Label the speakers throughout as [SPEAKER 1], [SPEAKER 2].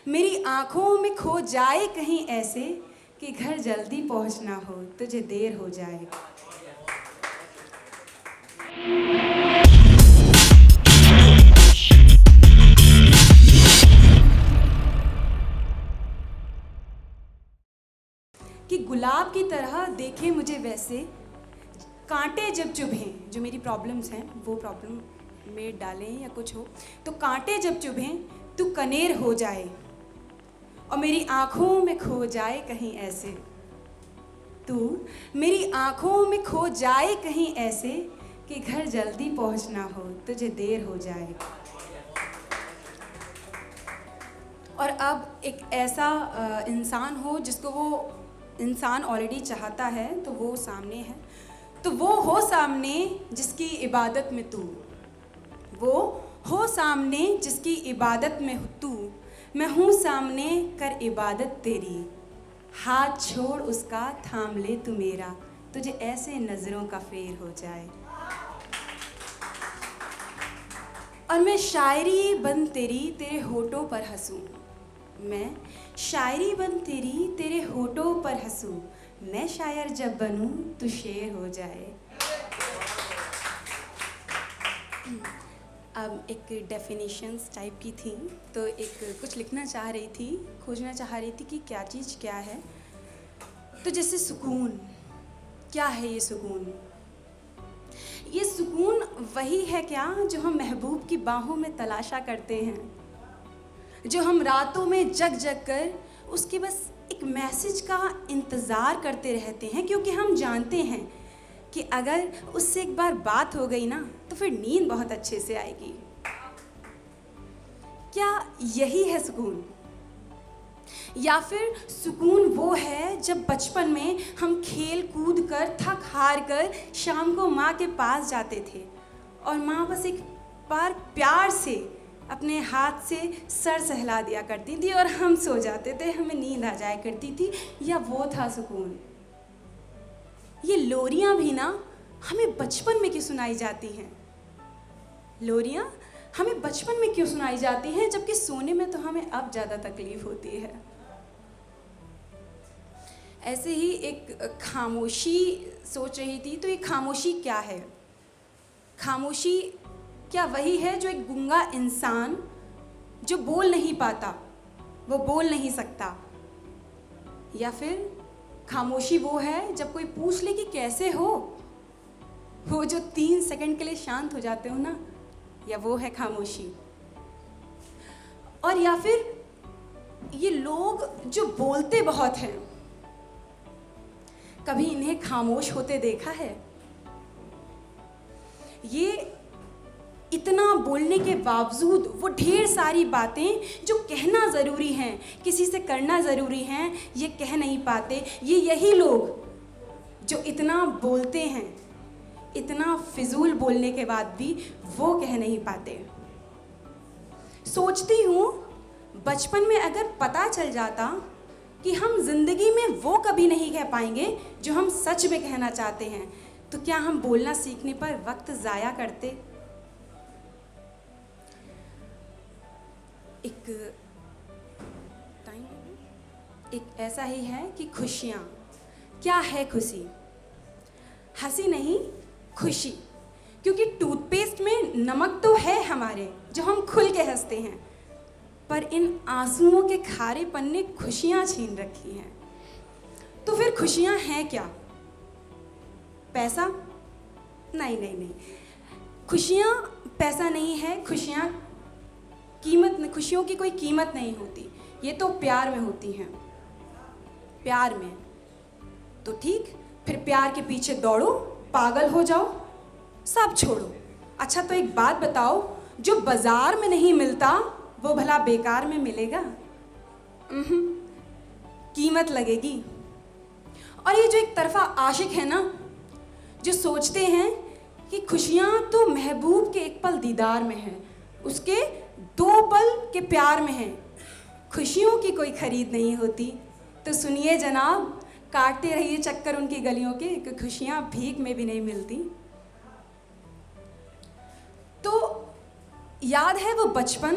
[SPEAKER 1] मेरी आँखों में खो जाए कहीं ऐसे कि घर जल्दी पहुँचना हो, तुझे देर हो जाए। कि गुलाब की तरह देखे मुझे वैसे, कांटे जब चुभें, जो मेरी प्रॉब्लम्स हैं वो प्रॉब्लम में डालें या कुछ हो, तो कांटे जब चुभें तू कनेर हो जाए और मेरी आँखों में खो जाए कहीं ऐसे, तू मेरी आँखों में खो जाए कहीं ऐसे कि घर जल्दी पहुँचना हो, तुझे देर हो जाए। और अब एक ऐसा इंसान हो जिसको वो इंसान ऑलरेडी चाहता है, तो वो सामने है, तो वो हो सामने जिसकी इबादत में तू, वो हो सामने जिसकी इबादत में तू, मैं हूँ सामने कर इबादत तेरी, हाथ छोड़ उसका थाम ले तू मेरा, तुझे ऐसे नज़रों का फेर हो जाए। और मैं शायरी बन तेरी तेरे होठों पर हंसूं, मैं शायरी बन तेरी तेरे होठों पर हंसूं, मैं शायर जब बनूं तू शेर हो जाए। अब एक डेफिनेशंस टाइप की थी, तो एक कुछ लिखना चाह रही थी, खोजना चाह रही थी कि क्या चीज़ क्या है। तो जैसे सुकून, क्या है ये सुकून? ये सुकून वही है क्या जो हम महबूब की बाहों में तलाशा करते हैं, जो हम रातों में जग जग कर उसके बस एक मैसेज का इंतज़ार करते रहते हैं, क्योंकि हम जानते हैं कि अगर उससे एक बार बात हो गई ना तो फिर नींद बहुत अच्छे से आएगी। क्या यही है सुकून? या फिर सुकून वो है जब बचपन में हम खेल कूद कर थक हार कर शाम को माँ के पास जाते थे और माँ बस एक बार प्यार से अपने हाथ से सर सहला दिया करती थी और हम सो जाते थे, हमें नींद आ जाया करती थी, या वो था सुकून। ये लोरियाँ भी ना हमें बचपन में क्यों सुनाई जाती हैं? लोरियाँ हमें बचपन में क्यों सुनाई जाती हैं, जबकि सोने में तो हमें अब ज़्यादा तकलीफ होती है। ऐसे ही एक खामोशी सोच रही थी, तो ये खामोशी क्या है? खामोशी क्या वही है जो एक गूंगा इंसान जो बोल नहीं पाता, वो बोल नहीं सकता? या फिर खामोशी वो है जब कोई पूछ ले कि कैसे हो, वो जो 3 सेकंड के लिए शांत हो जाते हो ना, या वो है खामोशी? और या फिर ये लोग जो बोलते बहुत हैं, कभी इन्हें खामोश होते देखा है? ये इतना बोलने के बावजूद वो ढेर सारी बातें जो कहना ज़रूरी हैं, किसी से करना ज़रूरी हैं, ये कह नहीं पाते। ये यही लोग जो इतना बोलते हैं, इतना फिजूल बोलने के बाद भी वो कह नहीं पाते। सोचती हूँ बचपन में अगर पता चल जाता कि हम ज़िंदगी में वो कभी नहीं कह पाएंगे जो हम सच में कहना चाहते हैं, तो क्या हम बोलना सीखने पर वक्त ज़ाया करते? एक ऐसा ही है कि खुशियाँ, क्या है खुशी? हंसी नहीं, खुशी, क्योंकि टूथपेस्ट में नमक तो है हमारे जो हम खुल के हंसते हैं, पर इन आंसुओं के खारेपन ने खुशियाँ छीन रखी हैं। तो फिर खुशियाँ हैं क्या? पैसा? नहीं नहीं नहीं, खुशियाँ पैसा नहीं है। खुशियाँ खुशियों की कोई कीमत नहीं होती, ये तो प्यार में होती हैं। प्यार में तो ठीक, फिर प्यार के पीछे दौड़ो, पागल हो जाओ, सब छोड़ो। अच्छा तो एक बात बताओ, जो बाजार में नहीं मिलता वो भला बेकार में मिलेगा? कीमत लगेगी। और ये जो एक तरफा आशिक है ना, जो सोचते हैं कि खुशियाँ तो महबूब के एक पल दीदार में है, उसके 2 पल के प्यार में है, खुशियों की कोई खरीद नहीं होती, तो सुनिए जनाब, काटते रहिए चक्कर उनकी गलियों के, कि खुशियाँ भीख में भी नहीं मिलती। तो याद है वो बचपन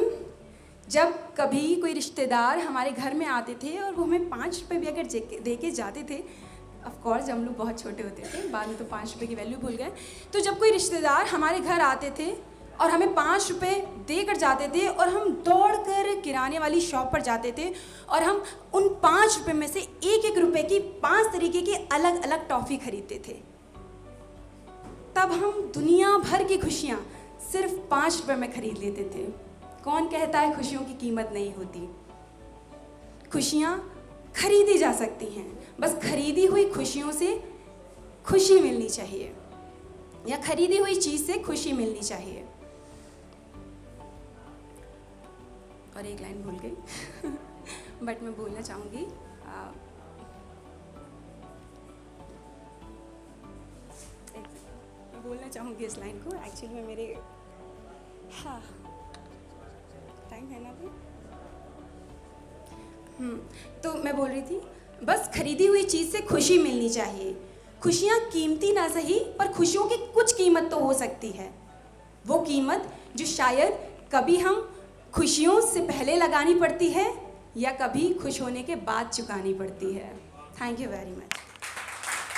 [SPEAKER 1] जब कभी कोई रिश्तेदार हमारे घर में आते थे और वो हमें 5 रुपये भी अगर दे के जाते थे, ऑफ कोर्स जब हम लोग बहुत छोटे होते थे, बाद में तो 5 रुपये की वैल्यू भूल गए। तो जब कोई रिश्तेदार हमारे घर आते थे और हमें 5 रुपये देकर जाते थे और हम दौड़कर किराने वाली शॉप पर जाते थे और हम उन 5 रुपये में से एक एक रुपये की 5 तरीके की अलग अलग टॉफ़ी खरीदते थे, तब हम दुनिया भर की खुशियाँ सिर्फ 5 रुपये में खरीद लेते थे। कौन कहता है खुशियों की कीमत नहीं होती? खुशियाँ खरीदी जा सकती हैं, बस खरीदी हुई खुशियों से खुशी मिलनी चाहिए, या खरीदी हुई चीज़ से खुशी मिलनी चाहिए। और एक लाइन भूल गई बट मैं बोलना चाहूँगी, मैं बोलना चाहूँगी इस लाइन को। एक्चुअली में मेरे हाँ टाइम है ना अभी। तो मैं बोल रही थी, बस खरीदी हुई चीज़ से खुशी मिलनी चाहिए। खुशियाँ कीमती ना सही, पर खुशियों की कुछ कीमत तो हो सकती है, वो कीमत जो शायद कभी हम खुशियों से पहले लगानी पड़ती है या कभी खुश होने के बाद चुकानी पड़ती है। Thank you very much.